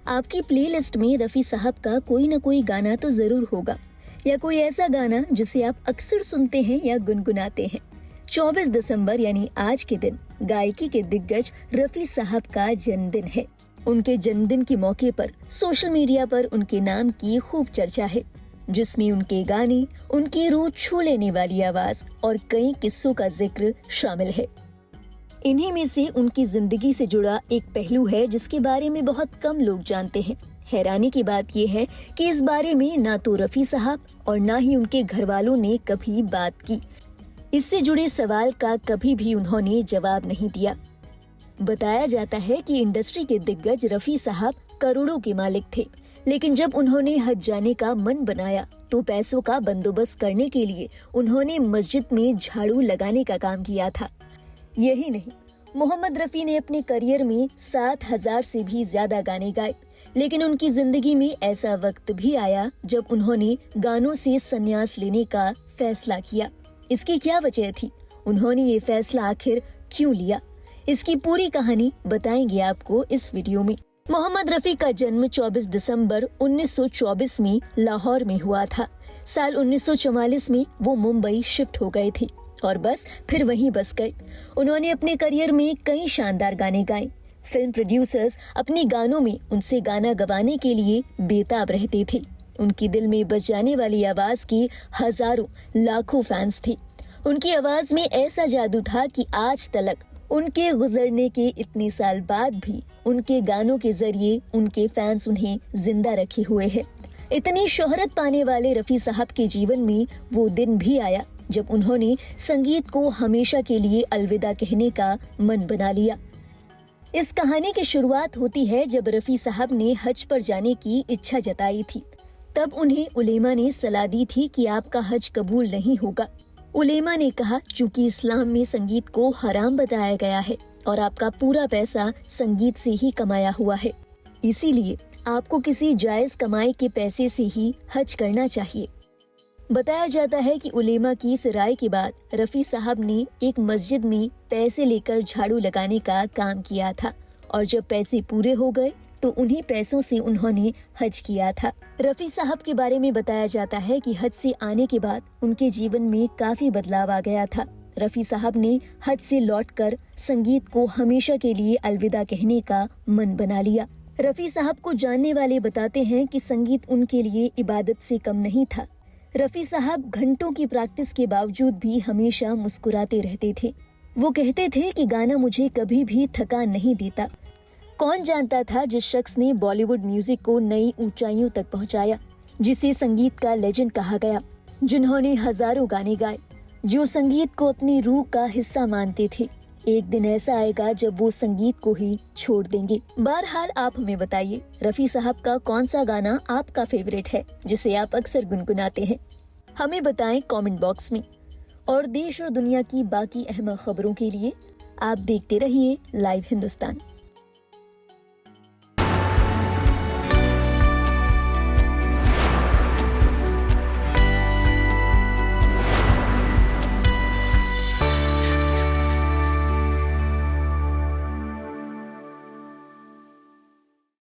आपकी प्लेलिस्ट में रफ़ी साहब का कोई न कोई गाना तो जरूर होगा, या कोई ऐसा गाना जिसे आप अक्सर सुनते हैं या गुनगुनाते हैं। 24 दिसंबर यानी आज के दिन गायकी के दिग्गज रफ़ी साहब का जन्मदिन है। उनके जन्मदिन के मौके पर सोशल मीडिया पर उनके नाम की खूब चर्चा है, जिसमें उनके गाने, उनकी रूह छू लेने वाली आवाज और कई किस्सों का जिक्र शामिल है। इन्हीं में से उनकी जिंदगी से जुड़ा एक पहलू है जिसके बारे में बहुत कम लोग जानते हैं। हैरानी की बात यह है कि इस बारे में ना तो रफ़ी साहब और ना ही उनके घर वालों ने कभी बात की। इससे जुड़े सवाल का कभी भी उन्होंने जवाब नहीं दिया। बताया जाता है कि इंडस्ट्री के दिग्गज रफ़ी साहब करोड़ों के मालिक थे, लेकिन जब उन्होंने हज जाने का मन बनाया तो पैसों का बंदोबस्त करने के लिए उन्होंने मस्जिद में झाड़ू लगाने का काम किया था। यही नहीं, मोहम्मद रफ़ी ने अपने करियर में 7,000 से भी ज्यादा गाने गाए, लेकिन उनकी जिंदगी में ऐसा वक्त भी आया जब उन्होंने गानों से संन्यास लेने का फैसला किया। इसकी क्या वजह थी? उन्होंने ये फैसला आखिर क्यों लिया? इसकी पूरी कहानी बताएंगे आपको इस वीडियो में। मोहम्मद रफ़ी का जन्म 24 दिसंबर 1924 में लाहौर में हुआ था। साल 1944 में वो मुंबई शिफ्ट हो गए थे और बस फिर वहीं बस गए। उन्होंने अपने करियर में कई शानदार गाने गाए। फिल्म प्रोड्यूसर्स अपने गानों में उनसे गाना गवाने के लिए बेताब रहते थे। उनकी दिल में बज जाने वाली आवाज के हजारों लाखों फैंस थे। उनकी आवाज में ऐसा जादू था कि आज तक उनके गुजरने के इतने साल बाद भी उनके गानों के जरिए उनके फैंस उन्हें जिंदा रखे हुए हैं। इतनी शोहरत पाने वाले रफ़ी साहब के जीवन में वो दिन भी आया जब उन्होंने संगीत को हमेशा के लिए अलविदा कहने का मन बना लिया। इस कहानी की शुरुआत होती है जब रफ़ी साहब ने हज पर जाने की इच्छा जताई थी। तब उन्हें उलेमा ने सलाह दी थी कि आपका हज कबूल नहीं होगा। उलेमा ने कहा, चूंकि इस्लाम में संगीत को हराम बताया गया है और आपका पूरा पैसा संगीत से ही कमाया हुआ है, इसीलिए आपको किसी जायज कमाई के पैसे से ही हज करना चाहिए। बताया जाता है कि उलेमा की इस राय के बाद रफ़ी साहब ने एक मस्जिद में पैसे लेकर झाड़ू लगाने का काम किया था और जब पैसे पूरे हो गए तो उन्हीं पैसों से उन्होंने हज किया था। रफ़ी साहब के बारे में बताया जाता है कि हज से आने के बाद उनके जीवन में काफी बदलाव आ गया था। रफ़ी साहब ने हज से लौटकर संगीत को हमेशा के लिए अलविदा कहने का मन बना लिया। रफ़ी साहब को जानने वाले बताते हैं कि संगीत उनके लिए इबादत से कम नहीं था। रफ़ी साहब घंटों की प्रैक्टिस के बावजूद भी हमेशा मुस्कुराते रहते थे। वो कहते थे कि गाना मुझे कभी भी थकान नहीं देता। कौन जानता था जिस शख्स ने बॉलीवुड म्यूजिक को नई ऊंचाइयों तक पहुंचाया, जिसे संगीत का लेजेंड कहा गया, जिन्होंने हजारों गाने गाए, जो संगीत को अपनी रूह का हिस्सा मानते थे, एक दिन ऐसा आएगा जब वो संगीत को ही छोड़ देंगे। बहरहाल आप हमें बताइए, रफ़ी साहब का कौन सा गाना आपका फेवरेट है जिसे आप अक्सर गुनगुनाते हैं? हमें बताएं कमेंट बॉक्स में। और देश और दुनिया की बाकी अहम खबरों के लिए आप देखते रहिए लाइव हिंदुस्तान।